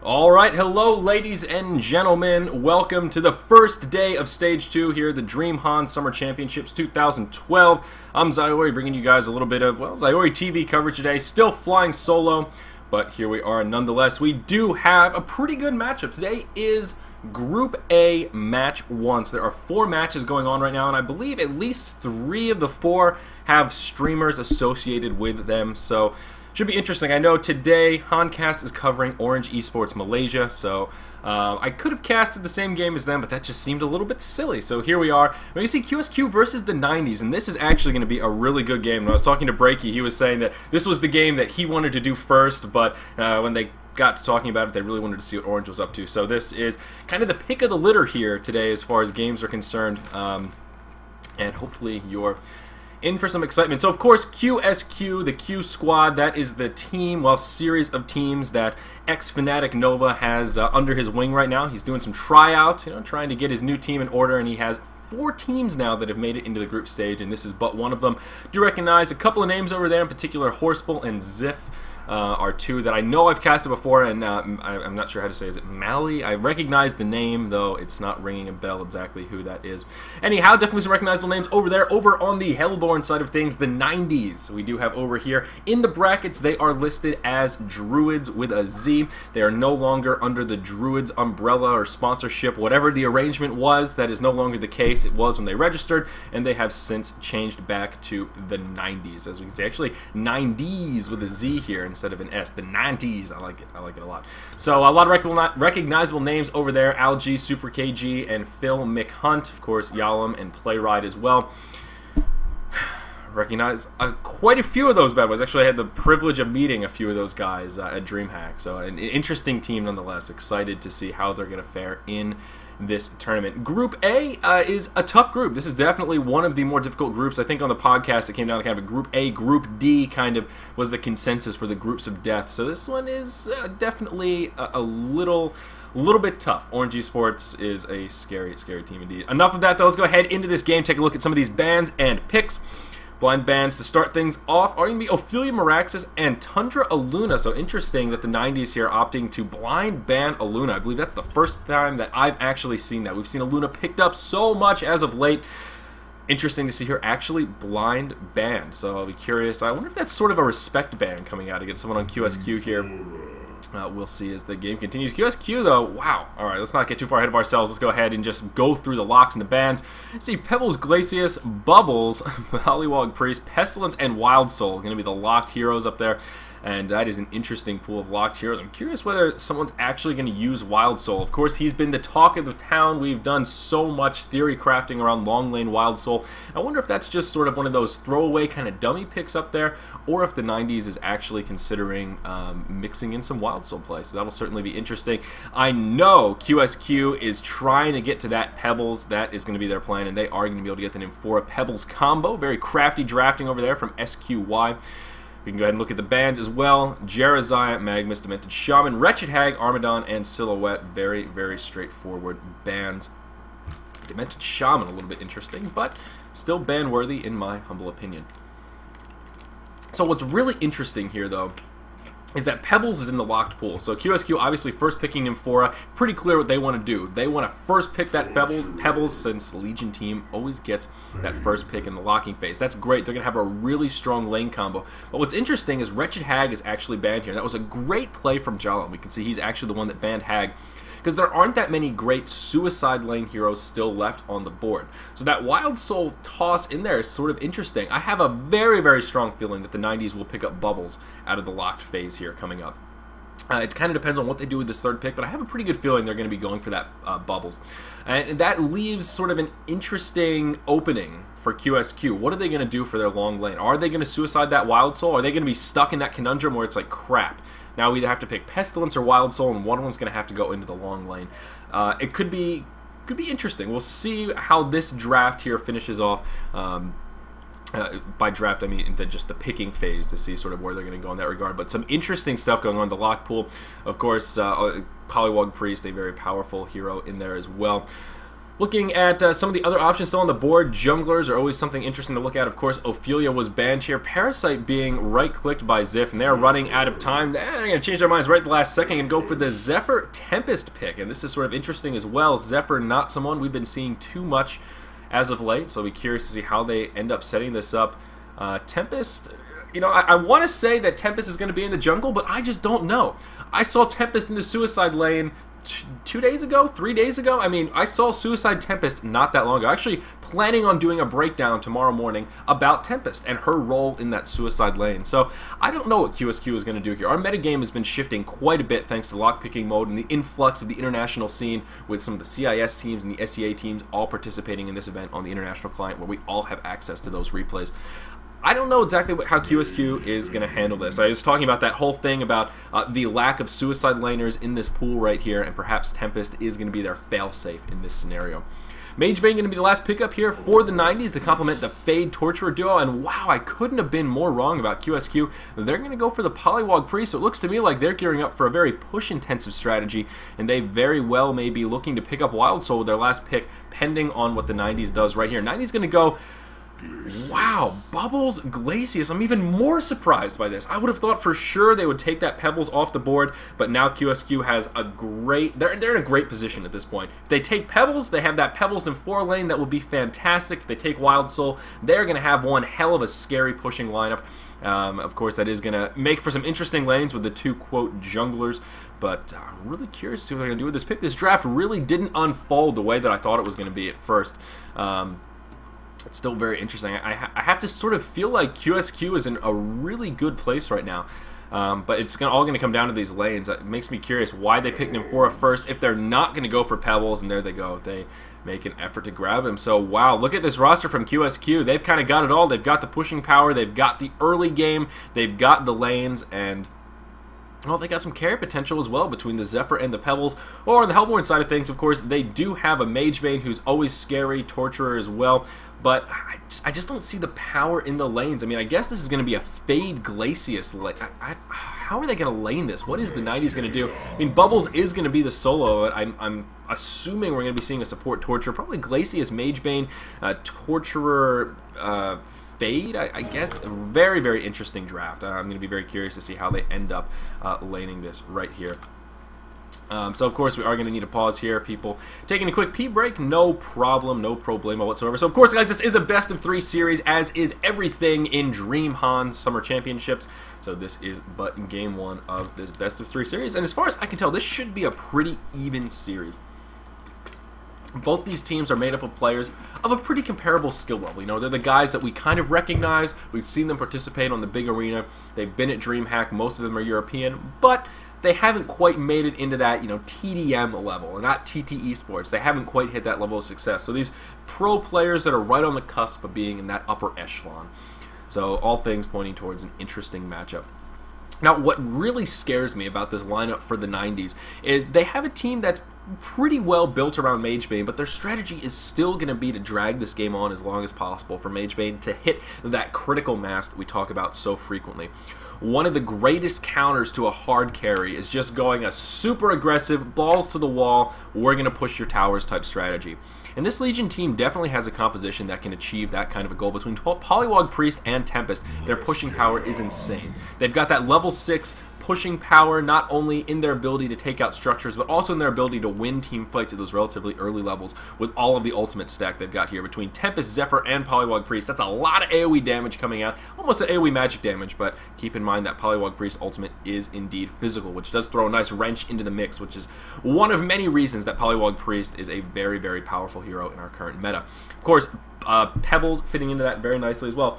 Alright, hello ladies and gentlemen, welcome to the first day of Stage 2 here, the DreamHoN Summer Championships 2012. I'm Zyori, bringing you guys a little bit of, well, ZyoriTV coverage today, still flying solo, but here we are nonetheless. We do have a pretty good matchup. Today is Group A Match 1, so there are 4 matches going on right now, and I believe at least 3 of the 4 have streamers associated with them, so should be interesting. I know today Honcast is covering Orange Esports Malaysia, so I could have casted the same game as them, but that just seemed a little bit silly. So here we are. We're going to see QsQ versus the 90s, and this is actually going to be a really good game. When I was talking to Breaky, he was saying that this was the game that he wanted to do first, but when they got to talking about it, they really wanted to see what Orange was up to. So this is kind of the pick of the litter here today as far as games are concerned, and hopefully you're in for some excitement. So of course QsQ, the Q squad, that is the team, well, series of teams that ex-Fnatic Nova has under his wing right now. He's doing some tryouts, trying to get his new team in order, and he has 4 teams now that have made it into the group stage, and this is but one of them. Do recognize a couple of names over there, in particular Horseful and Ziff. Are 2 that I know I've casted before, and I'm not sure how to say. Is it Mally? I recognize the name, though it's not ringing a bell exactly who that is. Anyhow, definitely some recognizable names over there. Over on the Hellborn side of things, the 90s we do have over here. In the brackets, they are listed as Druids with a Z. They are no longer under the Druids umbrella or sponsorship. Whatever the arrangement was, that is no longer the case. It was when they registered, and they have since changed back to the 90s. As we can see, actually 90s with a Z here instead of an S. The 90s. I like it. I like it a lot. So a lot of recognizable names over there. Algie, Super KG, and Phil McHunt. Of course, Yalom and Playwright as well. Recognize quite a few of those bad boys. Actually, I had the privilege of meeting a few of those guys at DreamHack. So an interesting team nonetheless. Excited to see how they're going to fare in this tournament. Group A is a tough group. This is definitely one of the more difficult groups. I think on the podcast it came down to kind of a Group A, Group D kind of was the consensus for the groups of death. So this one is definitely a little bit tough. Orange Esports is a scary team indeed. Enough of that though. Let's go ahead into this game, take a look at some of these bans and picks. Blind bans to start things off are going to be Ophelia Meraxis and Tundra Aluna. So interesting that the 90s here opting to blind ban Aluna. I believe that's the first time that I've actually seen that. We've seen Aluna picked up so much as of late. Interesting to see her actually blind banned. So I'll be curious. I wonder if that's sort of a respect ban coming out against someone on QsQ here. We'll see as the game continues. QsQ though, wow. Alright, let's not get too far ahead of ourselves. Let's go ahead and just go through the locks and the bans. Let's see, Pebbles, Glacius, Bubbles, Hollywog Priest, Pestilence, and Wild Soul. Going to be the locked heroes up there. And that is an interesting pool of locked heroes. I'm curious whether someone's actually going to use Wild Soul. Of course, he's been the talk of the town. We've done so much theory crafting around long lane Wild Soul. I wonder if that's just sort of one of those throwaway kind of dummy picks up there, or if the 90s is actually considering mixing in some Wild Soul play. So that'll certainly be interesting. I know QsQ is trying to get to that Pebbles. That is going to be their plan, and they are going to be able to get that in for a Pebbles combo. Very crafty drafting over there from SQY. We can go ahead and look at the bands as well. Jeraziah, Magmus, Demented Shaman, Wretched Hag, Armadon, and Silhouette. Very, very straightforward bands. Demented Shaman, a little bit interesting, but still ban-worthy in my humble opinion. So what's really interesting here, though, is that Pebbles is in the locked pool. So QsQ obviously first picking Nymphora. Pretty clear what they want to do. They want to first pick that Pebbles since Legion team always gets that first pick in the locking phase. That's great. They're going to have a really strong lane combo. But what's interesting is Wretched Hag is actually banned here. That was a great play from Jalom. We can see he's actually the one that banned Hag, because there aren't that many great suicide lane heroes still left on the board. So that Wild Soul toss in there is sort of interesting. I have a very, very strong feeling that the 90s will pick up Bubbles out of the locked phase here coming up. It kind of depends on what they do with this third pick, but I have a pretty good feeling they're going to be going for that Bubbles. And that leaves sort of an interesting opening for QsQ. What are they going to do for their long lane? Are they going to suicide that Wild Soul? Are they going to be stuck in that conundrum where it's like, crap, now we either have to pick Pestilence or Wild Soul, and one of them's going to have to go into the long lane. It could be interesting. We'll see how this draft here finishes off. By draft, I mean just the picking phase, to see sort of where they're going to go in that regard. But some interesting stuff going on in the lock pool. Of course, Polywog Priest, a very powerful hero in there as well. Looking at some of the other options still on the board, junglers are always something interesting to look at. Of course, Ophelia was banned here. Parasite being right-clicked by Ziff, and they're running out of time. They're going to change their minds right at the last second and go for the Zephyr Tempest pick. And this is sort of interesting as well. Zephyr, not someone we've been seeing too much as of late, so I'll be curious to see how they end up setting this up. Tempest, you know, I want to say that Tempest is going to be in the jungle, but I just don't know. I saw Tempest in the Suicide lane 2 days ago, 3 days ago. I mean, I saw Suicide Tempest not that long ago. Actually planning on doing a breakdown tomorrow morning about Tempest and her role in that Suicide lane. So I don't know what QsQ is going to do here. Our metagame has been shifting quite a bit thanks to lockpicking mode and the influx of the international scene with some of the CIS teams and the SEA teams all participating in this event on the international client where we all have access to those replays. I don't know exactly how QsQ is going to handle this. I was talking about that whole thing about the lack of Suicide laners in this pool right here, and perhaps Tempest is going to be their failsafe in this scenario. Mage Bane going to be the last pickup here for the 90s to complement the Fade Torturer duo, and wow, I couldn't have been more wrong about QsQ. They're going to go for the Polywog Priest, so it looks to me like they're gearing up for a very push-intensive strategy, and they very well may be looking to pick up Wild Soul with their last pick, pending on what the 90s does right here. 90s going to go... Wow, Bubbles, Glacius. I'm even more surprised by this. I would have thought for sure they would take that Pebbles off the board, but now QsQ has a great... They're in a great position at this point. If they take Pebbles, they have that Pebbles in 4 lane. That will be fantastic. If they take Wild Soul, they're going to have one hell of a scary pushing lineup. Of course, that is going to make for some interesting lanes with the two, quote, junglers. But I'm really curious to see what they're going to do with this pick. This draft really didn't unfold the way that I thought it was going to be at first. It's still very interesting. I have to sort of feel like QsQ is in a really good place right now. But it's all going to come down to these lanes. It makes me curious why they picked him for a first if they're not going to go for Pebbles, and there they go. They make an effort to grab him. So, wow, look at this roster from QsQ. They've kind of got it all. They've got the pushing power. They've got the early game. They've got the lanes, and... well, they got some carry potential as well between the Zephyr and the Pebbles. Or on the Hellborn side of things, of course, they do have a Mage Bane who's always scary, Torturer as well. But I just don't see the power in the lanes. I mean, I guess this is going to be a Fade Glacius lane. How are they going to lane this? What is the 90s going to do? I mean, Bubbles is going to be the solo. I'm assuming we're going to be seeing a support Torturer. Probably Glacius, Mage Bane, Torturer, Fade, I guess. A very, very interesting draft. I'm going to be very curious to see how they end up laning this right here. So, of course, we are going to need a pause here, people. Taking a quick pee break, no problem, no problema whatsoever. So, of course, guys, this is a best-of-3 series, as is everything in DreamHoN Summer Championships. So, this is but game 1 of this best-of-3 series. And as far as I can tell, this should be a pretty even series. Both these teams are made up of players of a pretty comparable skill level. You know, they're the guys that we kind of recognize. We've seen them participate on the big arena. They've been at DreamHack. Most of them are European, but they haven't quite made it into that, you know, TDM level, or not TT Esports. They haven't quite hit that level of success. So these pro players that are right on the cusp of being in that upper echelon. So all things pointing towards an interesting matchup. Now, what really scares me about this lineup for the 90s is they have a team that's pretty well built around Mage Bane, but their strategy is still going to be to drag this game on as long as possible for Mage Bane to hit that critical mass that we talk about so frequently. One of the greatest counters to a hard carry is just going a super aggressive, balls to the wall, we're going to push your towers type strategy. And this Legion team definitely has a composition that can achieve that kind of a goal. Between Polywog Priest and Tempest, their pushing power is insane. They've got that level 6 pushing power, not only in their ability to take out structures, but also in their ability to win team fights at those relatively early levels with all of the ultimate stack they've got here. Between Tempest, Zephyr, and Polywog Priest, that's a lot of AoE damage coming out, almost an AoE magic damage, but keep in mind that Polywog Priest ultimate is indeed physical, which does throw a nice wrench into the mix, which is one of many reasons that Polywog Priest is a very, very powerful hero in our current meta. Of course, Pebbles fitting into that very nicely as well.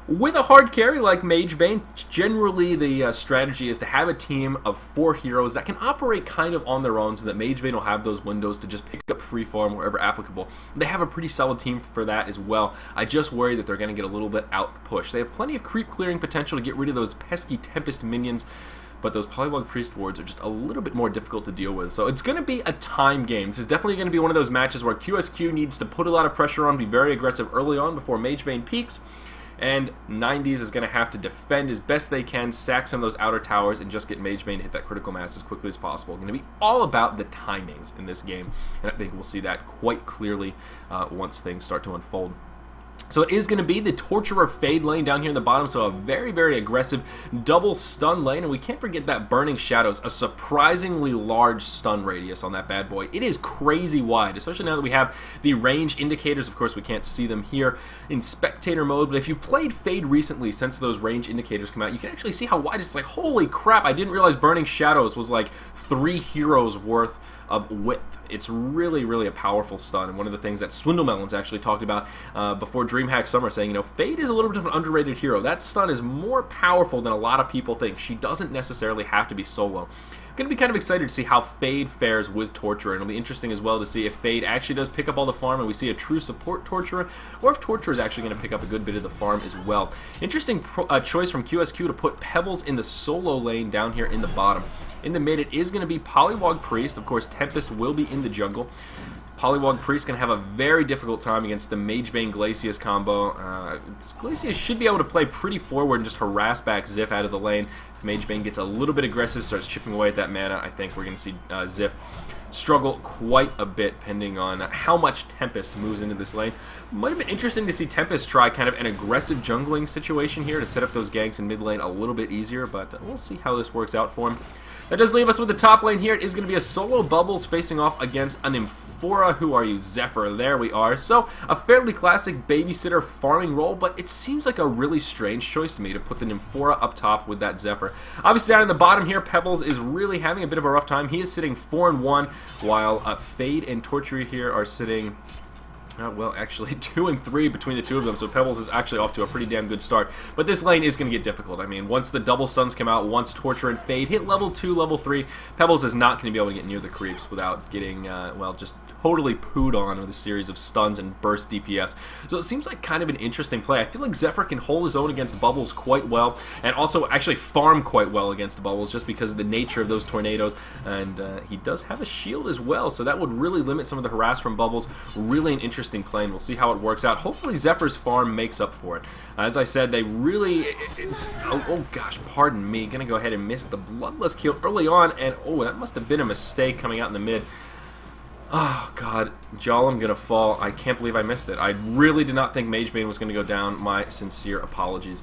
With a hard carry like Mage Bane, generally the strategy is to have a team of 4 heroes that can operate kind of on their own so that Mage Bane will have those windows to just pick up free farm wherever applicable. They have a pretty solid team for that as well. I just worry that they're going to get a little bit out pushed. They have plenty of creep clearing potential to get rid of those pesky Tempest minions, but those Polywog Priest wards are just a little bit more difficult to deal with. So it's going to be a time game. This is definitely going to be one of those matches where QsQ needs to put a lot of pressure on, be very aggressive early on before Mage Bane peaks. And 90s is going to have to defend as best they can, sack some of those outer towers, and just get Mage Bane to hit that critical mass as quickly as possible. Going to be all about the timings in this game, and I think we'll see that quite clearly once things start to unfold. So it is going to be the Torturer Fade lane down here in the bottom, so a very, very aggressive double stun lane, and we can't forget that Burning Shadows, a surprisingly large stun radius on that bad boy. It is crazy wide, especially now that we have the range indicators. Of course, we can't see them here in spectator mode, but if you've played Fade recently since those range indicators come out, you can actually see how wide it's. Like, holy crap, I didn't realize Burning Shadows was like 3 heroes worth of width. It's really, really a powerful stun, and one of the things that Swindlemelons actually talked about before DreamHack Summer, saying, you know, Fade is a little bit of an underrated hero. That stun is more powerful than a lot of people think. She doesn't necessarily have to be solo. Going to be kind of excited to see how Fade fares with Torturer, and it'll be interesting as well to see if Fade actually does pick up all the farm and we see a true support Torturer, or if Torturer is actually going to pick up a good bit of the farm as well. Interesting choice from QsQ to put Pebbles in the solo lane down here in the bottom. In the mid, it is going to be Polywog Priest. Of course, Tempest will be in the jungle. Polywog Priest going to have a very difficult time against the Mage Bane Glacius combo. Glacius should be able to play pretty forward and just harass back Ziff out of the lane. If Mage Bane gets a little bit aggressive, starts chipping away at that mana, I think we're going to see Ziff struggle quite a bit depending on how much Tempest moves into this lane. Might have been interesting to see Tempest try kind of an aggressive jungling situation here to set up those ganks in mid lane a little bit easier, but we'll see how this works out for him. That does leave us with the top lane here. It is going to be a solo Bubbles facing off against an Amphora. Who are you? Zephyr. There we are. So, a fairly classic babysitter farming role, but it seems like a really strange choice to me to put the Amphora up top with that Zephyr. Obviously, down in the bottom here, Pebbles is really having a bit of a rough time. He is sitting 4-1, while Fade and Torturer here are sitting... well, actually, 2 and 3 between the two of them, so Pebbles is actually off to a pretty damn good start. But this lane is going to get difficult. I mean, once the double stuns come out, once Torture and Fade hit level 2, level 3, Pebbles is not going to be able to get near the creeps without getting, well, just totally pooed on with a series of stuns and burst DPS. So it seems like kind of an interesting play. I feel like Zephyr can hold his own against Bubbles quite well, and also actually farm quite well against Bubbles just because of the nature of those tornadoes, and he does have a shield as well, so that would really limit some of the harass from Bubbles. Really an interesting play, and we'll see how it works out. Hopefully Zephyr's farm makes up for it. As I said, they really... oh gosh, pardon me. Gonna go ahead and miss the Bloodlust kill early on, and oh, that must have been a mistake coming out in the mid. Oh god, Jalam gonna fall. I can't believe I missed it. I really did not think Mage Bane was gonna go down. My sincere apologies.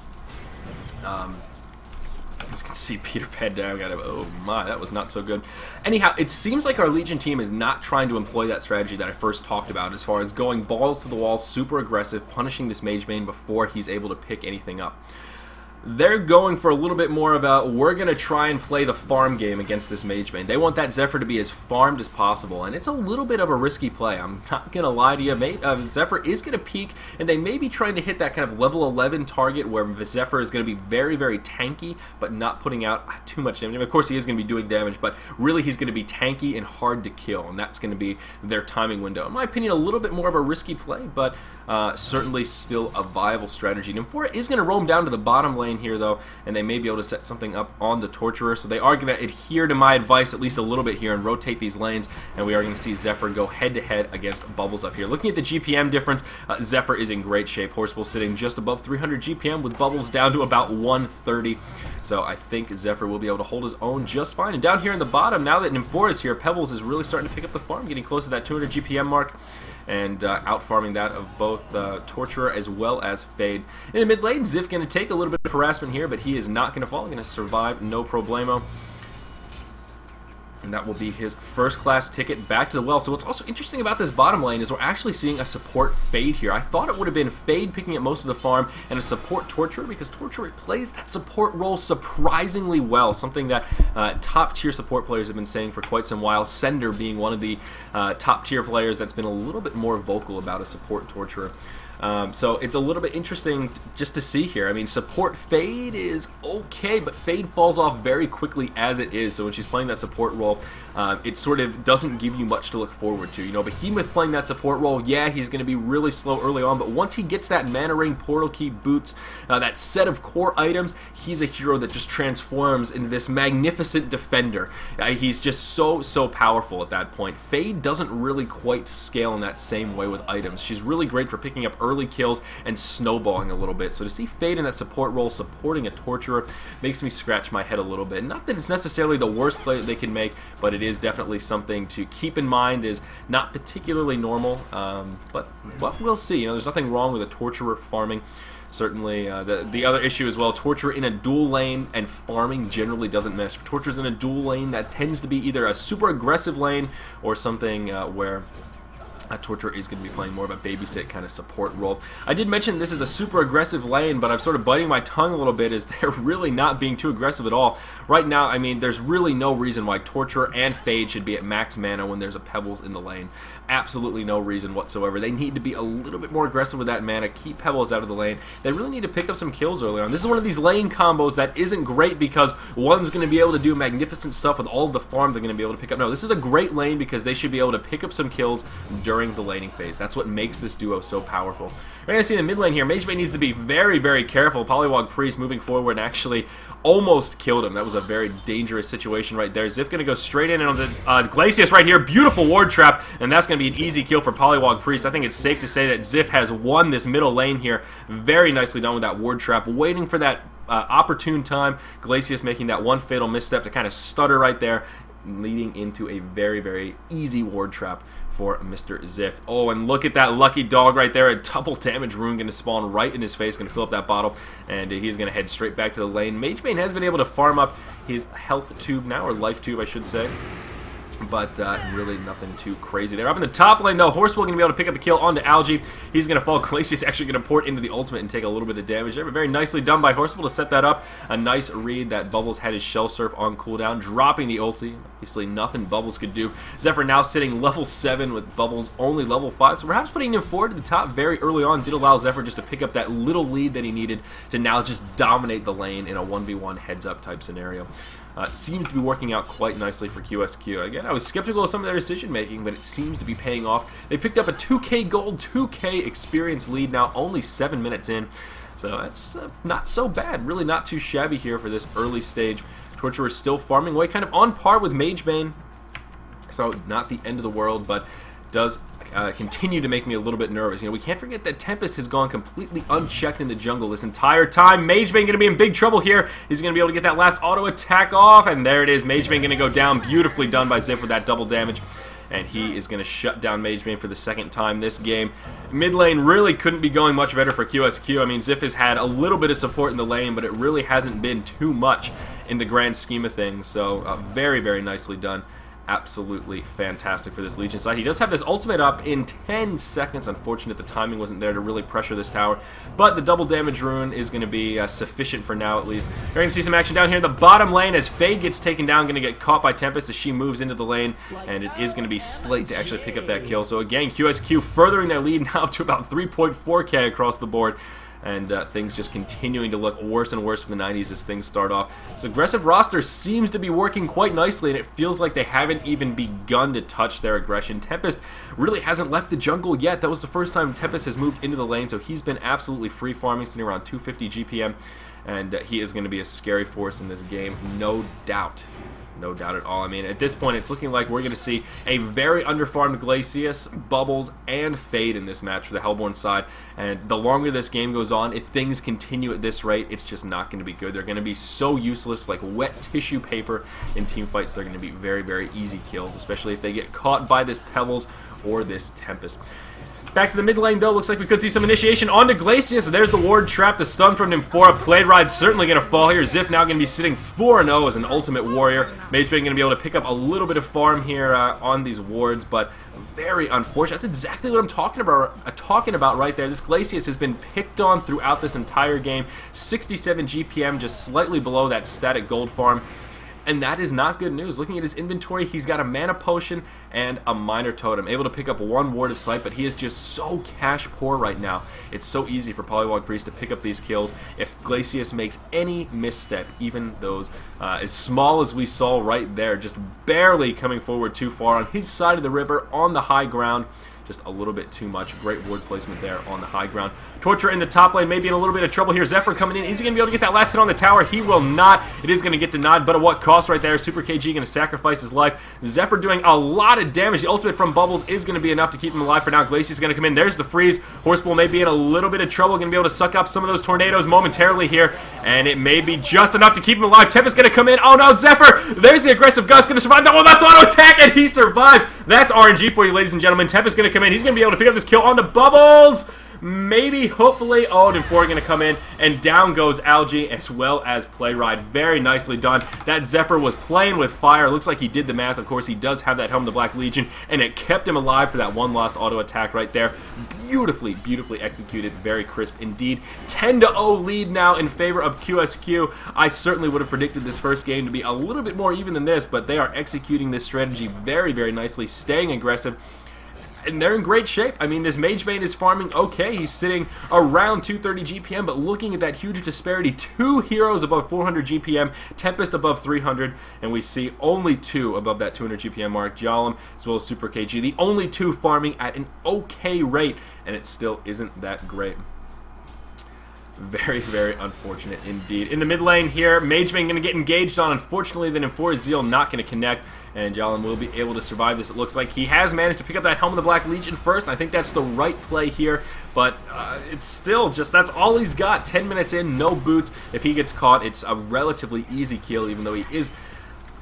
As you can see, Peter Pan down. Oh my, that was not so good. Anyhow, it seems like our Legion team is not trying to employ that strategy that I first talked about, as far as going balls to the wall, super aggressive, punishing this Mage Bane before he's able to pick anything up. They're going for a little bit more about, we're going to try and play the farm game against this Mage Bane. They want that Zephyr to be as farmed as possible, and it's a little bit of a risky play. I'm not going to lie to you. Zephyr is going to peak, and they may be trying to hit that kind of level 11 target where the Zephyr is going to be very, very tanky, but not putting out too much damage. I mean, of course, he is going to be doing damage, but really he's going to be tanky and hard to kill, and that's going to be their timing window. In my opinion, a little bit more of a risky play, but certainly still a viable strategy. Amphora is going to roam down to the bottom lane here, though, and they may be able to set something up on the Torturer, so they are going to adhere to my advice at least a little bit here and rotate these lanes, and we are going to see Zephyr go head-to-head against Bubbles up here. Looking at the GPM difference, Zephyr is in great shape. Horsebowl sitting just above 300 GPM with Bubbles down to about 130, so I think Zephyr will be able to hold his own just fine. And down here in the bottom, now that Amphora is here, Pebbles is really starting to pick up the farm, getting close to that 200 GPM mark, and out-farming that of both Torturer as well as Fade. In the mid lane, Ziff going to take a little bit of harassment here, but he is not going to fall. Going to survive, no problemo. And that will be his first-class ticket back to the well. So what's also interesting about this bottom lane is we're actually seeing a support Fade here. I thought it would have been Fade picking up most of the farm and a support Torturer, because Torturer plays that support role surprisingly well, something that top-tier support players have been saying for quite some while, Sender being one of the top-tier players that's been a little bit more vocal about a support Torturer. So it's a little bit interesting just to see here. I mean, support Fade is okay, but Fade falls off very quickly as it is. So when she's playing that support role, it sort of doesn't give you much to look forward to. You know, Behemoth playing that support role, yeah, he's going to be really slow early on, but once he gets that Mana Ring, Portal Key, Boots, that set of core items, he's a hero that just transforms into this magnificent defender. He's just so powerful at that point. Fade doesn't really quite scale in that same way with items. She's really great for picking up early early kills and snowballing a little bit. So to see Fade in that support role supporting a Torturer makes me scratch my head a little bit. Not that it's necessarily the worst play that they can make, but it is definitely something to keep in mind, is not particularly normal, but we'll see. You know, there's nothing wrong with a Torturer farming. Certainly, the other issue as well, Torturer in a dual lane and farming generally doesn't mesh. If Torturer's in a dual lane, that tends to be either a super aggressive lane or something where a Torturer is going to be playing more of a babysit kind of support role. I did mention this is a super aggressive lane, but I'm sort of biting my tongue a little bit as they're really not being too aggressive at all. Right now, I mean, there's really no reason why Torturer and Fade should be at max mana when there's a Pebbles in the lane. Absolutely no reason whatsoever. They need to be a little bit more aggressive with that mana, keep Pebbles out of the lane. They really need to pick up some kills early on. This is one of these lane combos that isn't great because one's going to be able to do magnificent stuff with all of the farm they're going to be able to pick up. No, this is a great lane because they should be able to pick up some kills during the laning phase. That's what makes this duo so powerful. We're going to see in the mid lane here, Mage Bay needs to be very, very careful. Polywog Priest moving forward and actually almost killed him. That was a very dangerous situation right there. Ziff going to go straight in on the Glacius right here. Beautiful ward trap, and that's going to be an easy kill for Polywog Priest. I think it's safe to say that Ziff has won this middle lane here. Very nicely done with that ward trap, waiting for that opportune time. Glacius making that one fatal misstep to kind of stutter right there, leading into a very, very easy ward trap for Mr. Ziff. Oh, and look at that lucky dog right there. A double damage rune going to spawn right in his face, going to fill up that bottle, and he's going to head straight back to the lane. Magebane has been able to farm up his health tube now, or life tube, I should say. But really nothing too crazy there. Up in the top lane, though, Horsewell going to be able to pick up the kill onto Algae. He's going to fall. Glacius actually going to port into the ultimate and take a little bit of damage there. But very nicely done by Horsewell to set that up. A nice read that Bubbles had his Shell Surf on cooldown, dropping the ulti. Obviously nothing Bubbles could do. Zephyr now sitting level 7 with Bubbles only level 5. So perhaps putting him forward to the top very early on did allow Zephyr just to pick up that little lead that he needed to now just dominate the lane in a 1v1 heads-up type scenario. Seems to be working out quite nicely for QsQ. Again, I was skeptical of some of their decision making, but it seems to be paying off. They picked up a 2k gold, 2k experience lead now, only 7 minutes in. So that's not so bad. Really not too shabby here for this early stage. Torturer is still farming away, kind of on par with Magebane. So not the end of the world, but does continue to make me a little bit nervous. You know, we can't forget that Tempest has gone completely unchecked in the jungle this entire time. Magebane going to be in big trouble here. He's going to be able to get that last auto attack off, and there it is. Magebane going to go down. Beautifully done by Ziff with that double damage. And he is going to shut down Magebane for the second time this game. Mid lane really couldn't be going much better for QsQ. I mean, Ziff has had a little bit of support in the lane, but it really hasn't been too much in the grand scheme of things. So very, very nicely done. Absolutely fantastic for this Legion side. He does have this ultimate up in 10 seconds. Unfortunate the timing wasn't there to really pressure this tower, but the double damage rune is going to be sufficient for now at least. You're going to see some action down here in the bottom lane as Fade gets taken down, going to get caught by Tempest as she moves into the lane, and it is going to be Slate to actually pick up that kill. So again, QsQ furthering their lead now up to about 3.4k across the board. And things just continuing to look worse and worse for the 90s as things start off. This aggressive roster seems to be working quite nicely, and it feels like they haven't even begun to touch their aggression. Tempest really hasn't left the jungle yet. That was the first time Tempest has moved into the lane, so he's been absolutely free farming, sitting around 250 GPM, and he is going to be a scary force in this game, no doubt. No doubt at all. I mean, at this point, it's looking like we're going to see a very underfarmed Glacius, Bubbles, and Fade in this match for the Hellborn side. And the longer this game goes on, if things continue at this rate, it's just not going to be good. They're going to be so useless, like wet tissue paper in team fights. They're going to be very, very easy kills, especially if they get caught by this Pebbles or this Tempest. Back to the mid lane, though. Looks like we could see some initiation onto Glacius. There's the ward trap, the stun from Nymphora. Blade Ride certainly going to fall here. Ziff now going to be sitting 4-0 as an ultimate warrior. Magebane going to be able to pick up a little bit of farm here on these wards, but very unfortunate. That's exactly what I'm talking about right there. This Glacius has been picked on throughout this entire game. 67 GPM, just slightly below that static gold farm. And that is not good news. Looking at his inventory, he's got a mana potion and a minor totem. Able to pick up one ward of sight, but he is just so cash poor right now. It's so easy for Polywog Priest to pick up these kills. If Glacius makes any misstep, even those as small as we saw right there, just barely coming forward too far on his side of the river on the high ground, just a little bit too much. Great ward placement there on the high ground. Torture in the top lane, maybe in a little bit of trouble here. Zephyr coming in. Is he going to be able to get that last hit on the tower? He will not. It is going to get denied, but at what cost right there? Super KG going to sacrifice his life. Zephyr doing a lot of damage. The ultimate from Bubbles is going to be enough to keep him alive for now. Glacier's going to come in. There's the freeze. Horsebull may be in a little bit of trouble. Going to be able to suck up some of those tornadoes momentarily here, and it may be just enough to keep him alive. Tempest going to come in. Oh no, Zephyr! There's the aggressive Gus. Going to survive that one. That's auto attack, and he survives. That's RNG for you, ladies and gentlemen. Tempest going to come in. He's going to be able to pick up this kill onto Bubbles. Maybe, hopefully. Oh, and Four going to come in, and down goes Algae as well as Playride. Very nicely done. That Zephyr was playing with fire. Looks like he did the math. Of course, he does have that Helm of the Black Legion, and it kept him alive for that one lost auto attack right there. Beautifully, beautifully executed. Very crisp indeed. 10-0 lead now in favor of QsQ. I certainly would have predicted this first game to be a little bit more even than this, but they are executing this strategy very, very nicely, staying aggressive. And they're in great shape. I mean, this Mage Bane is farming okay. He's sitting around 230 GPM, but looking at that huge disparity, 2 heroes above 400 GPM, Tempest above 300, and we see only 2 above that 200 GPM mark, Jalem as well as Super KG. The only 2 farming at an okay rate, and it still isn't that great. Very, very unfortunate indeed. In the mid lane here, Mage Bane going to get engaged on. Unfortunately, then Enforced Zeal not going to connect, and Jalem will be able to survive this. It looks like he has managed to pick up that Helm of the Black Legion first. I think that's the right play here, but it's still just, that's all he's got. 10 minutes in, no boots. If he gets caught, it's a relatively easy kill, even though he is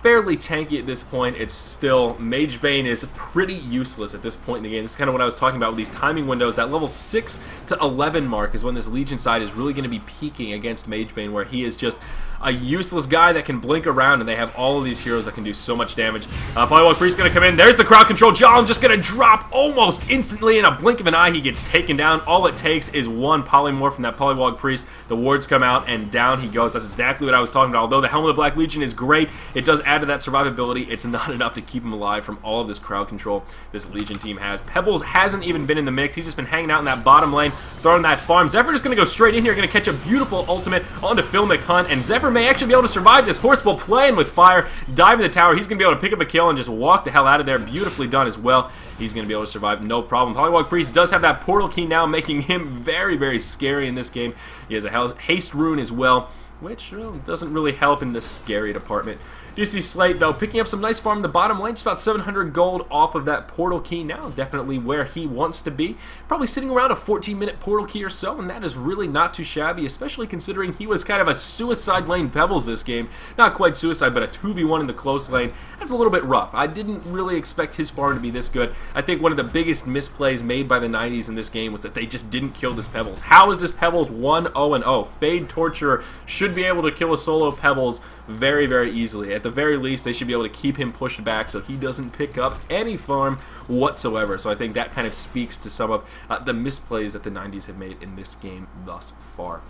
fairly tanky at this point. It's still, Mage Bane is pretty useless at this point in the game. This is kind of what I was talking about with these timing windows. That level 6 to 11 mark is when this Legion side is really going to be peaking against Mage Bane, where he is just a useless guy that can blink around, and they have all of these heroes that can do so much damage. Polywog Priest going to come in. There's the crowd control. Jalem just going to drop almost instantly. In a blink of an eye, he gets taken down. All it takes is one polymorph from that Polywog Priest. The wards come out, and down he goes. That's exactly what I was talking about. Although the Helm of the Black Legion is great, it does add to that survivability. It's not enough to keep him alive from all of this crowd control this Legion team has. Pebbles hasn't even been in the mix. He's just been hanging out in that bottom lane, throwing that farm. Zephyr is going to go straight in here, going to catch a beautiful ultimate onto Filmic Hunt, and Zephyr may actually be able to survive this. Horsebull playing with fire, diving the tower. He's going to be able to pick up a kill and just walk the hell out of there. Beautifully done as well. He's going to be able to survive, no problem. Polywog Priest does have that portal key now, making him very, very scary in this game. He has a haste rune as well, which doesn't really help in this scary department. Do you see Slate, though, picking up some nice farm in the bottom lane, just about 700 gold off of that portal key now. Definitely where he wants to be. Probably sitting around a 14-minute portal key or so, and that is really not too shabby, especially considering he was kind of a suicide lane Pebbles this game. Not quite suicide, but a 2v1 in the close lane. That's a little bit rough. I didn't really expect his farm to be this good. I think one of the biggest misplays made by the 90s in this game was that they just didn't kill this Pebbles. How is this Pebbles 1-0-0? Fade Torturer should be able to kill a solo Pebbles very, very easily. At the very least, they should be able to keep him pushed back so he doesn't pick up any farm whatsoever. So I think that kind of speaks to some of the misplays that the 90s have made in this game thus far.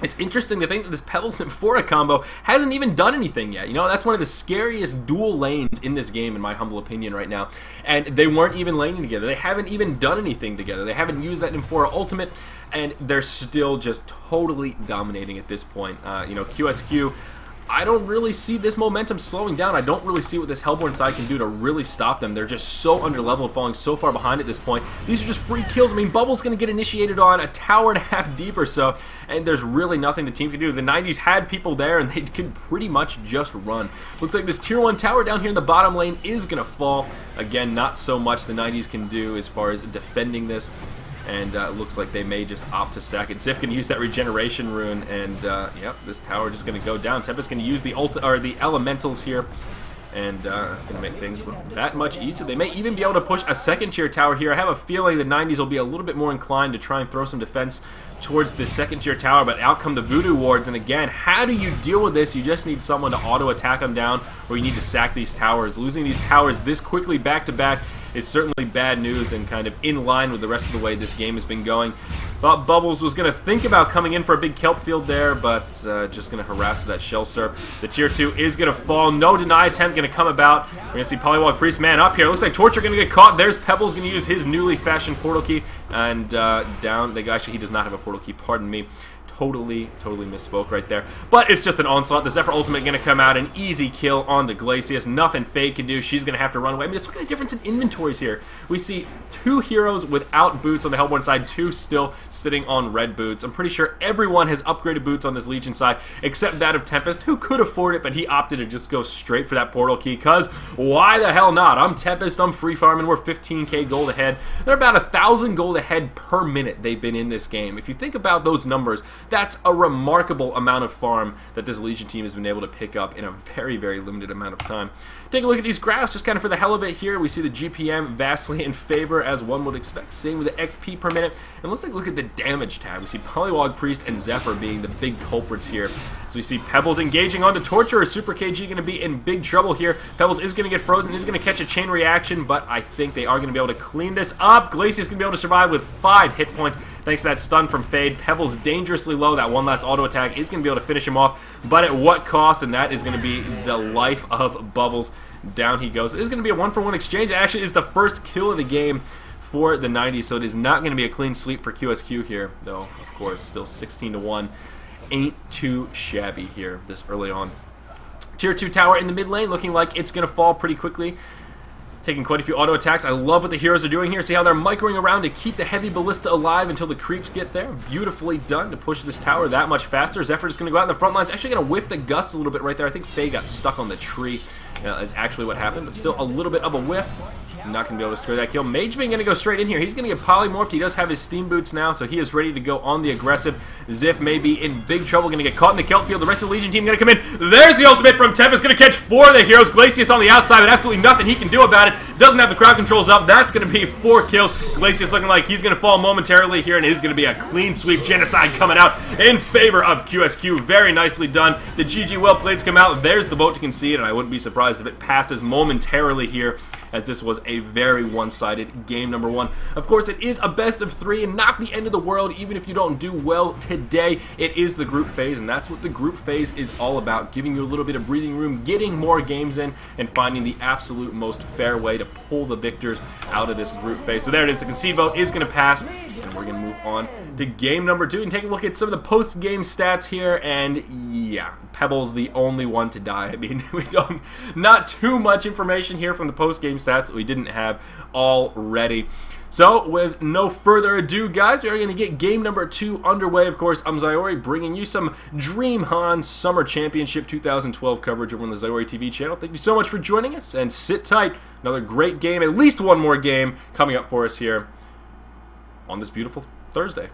It's interesting to think that this Pebbles and Amphora combo hasn't even done anything yet. You know, that's one of the scariest dual lanes in this game, in my humble opinion, right now. And they weren't even laning together. They haven't even done anything together. They haven't used that Amphora ultimate, and they're still just totally dominating at this point. You know, QsQ, I don't really see this momentum slowing down. I don't really see what this Hellborn side can do to really stop them. They're just so underleveled, falling so far behind at this point. These are just free kills. I mean, Bubble's going to get initiated on a tower and a half deep or so, and there's really nothing the team can do. The 90s had people there, and they could pretty much just run. Looks like this tier 1 tower down here in the bottom lane is going to fall. Again, not so much the 90s can do as far as defending this. And it looks like they may just opt to sack it. Ziff can use that regeneration rune, and yep, this tower just going to go down. Tempest going to use the elementals here, and that's going to make things that much easier. They may even be able to push a second tier tower here. I have a feeling the 90s will be a little bit more inclined to try and throw some defense towards this second tier tower, but out come the voodoo wards, and again, how do you deal with this? You just need someone to auto attack them down, or you need to sack these towers. Losing these towers this quickly back to back is certainly bad news, and kind of in line with the rest of the way this game has been going. Thought Bubbles was going to think about coming in for a big kelp field there, but just going to harass with that shell serp. The tier 2 is going to fall. No deny attempt going to come about. We're going to see Polywog Priest man up here. Looks like Torture going to get caught. There's Pebbles going to use his newly fashioned portal key, and down. Actually, he does not have a portal key. Pardon me. totally misspoke right there. But it's just an onslaught. The Zephyr ultimate going to come out. An easy kill onto Glacius. Nothing Fade can do. She's going to have to run away. I mean, just look at the difference in inventories here. We see 2 heroes without boots on the Hellborn side, 2 still sitting on red boots. I'm pretty sure everyone has upgraded boots on this Legion side, except that of Tempest, who could afford it, but he opted to just go straight for that portal key, because why the hell not? I'm Tempest, I'm free farming, we're 15k gold ahead. They're about 1,000 gold ahead per minute they've been in this game. If you think about those numbers, that's a remarkable amount of farm that this Legion team has been able to pick up in a very limited amount of time. Take a look at these graphs, just kind of for the hell of it here. We see the GPM vastly in favor, as one would expect. Same with the XP per minute. And let's take a look at the damage tab. We see Polywog Priest and Zephyr being the big culprits here. So we see Pebbles engaging onto Torturer. Super KG going to be in big trouble here. Pebbles is going to get frozen, is going to catch a chain reaction, but I think they are going to be able to clean this up. Glacius is going to be able to survive with 5 hit points thanks to that stun from Fade. Pebbles dangerously low. That one last auto attack is going to be able to finish him off, but at what cost? And that is going to be the life of Bubbles. Down he goes. It is going to be a 1-for-1 exchange. It actually is the first kill of the game for the 90s, so it is not going to be a clean sweep for QsQ here, though, of course, still 16-1. Ain't too shabby here this early on. Tier 2 tower in the mid lane, looking like it's going to fall pretty quickly. Taking quite a few auto attacks. I love what the heroes are doing here. See how they're microing around to keep the heavy ballista alive until the creeps get there. Beautifully done to push this tower that much faster. Zephyr is going to go out in the front lines. Actually going to whiff the gust a little bit right there. I think Faye got stuck on the tree. Is actually what happened, but still a little bit of a whiff. Not going to be able to score that kill. Mageman going to go straight in here. He's going to get polymorphed. He does have his steam boots now, so he is ready to go on the aggressive. Ziff may be in big trouble. Going to get caught in the kelp field. The rest of the Legion team going to come in. There's the ultimate from Tempest. Going to catch 4 of the heroes. Glacius on the outside, but absolutely nothing he can do about it. Doesn't have the crowd controls up. That's going to be 4 kills. Glacius looking like he's going to fall momentarily here, and it is going to be a clean sweep. Genocide coming out in favor of QsQ. Very nicely done. The GG well playeds come out. There's the vote to concede, and I wouldn't be surprised if it passes momentarily here, as this was a very one-sided game number 1. Of course, it is a best of 3 and not the end of the world, even if you don't do well today. It is the group phase, and that's what the group phase is all about, giving you a little bit of breathing room, getting more games in, and finding the absolute most fair way to pull the victors out of this group phase. So there it is. The concede vote is going to pass, and we're going to move on to game number 2 and take a look at some of the post-game stats here. And yeah, Pebbles the only one to die. I mean, we don't, not too much information here from the post-game stats that we didn't have already. So, with no further ado, guys, we are going to get game number 2 underway. Of course, I'm Zyori, bringing you some DreamHoN Summer Championship 2012 coverage over on the ZyoriTV channel. Thank you so much for joining us, and sit tight. Another great game, at least one more game, coming up for us here on this beautiful Thursday.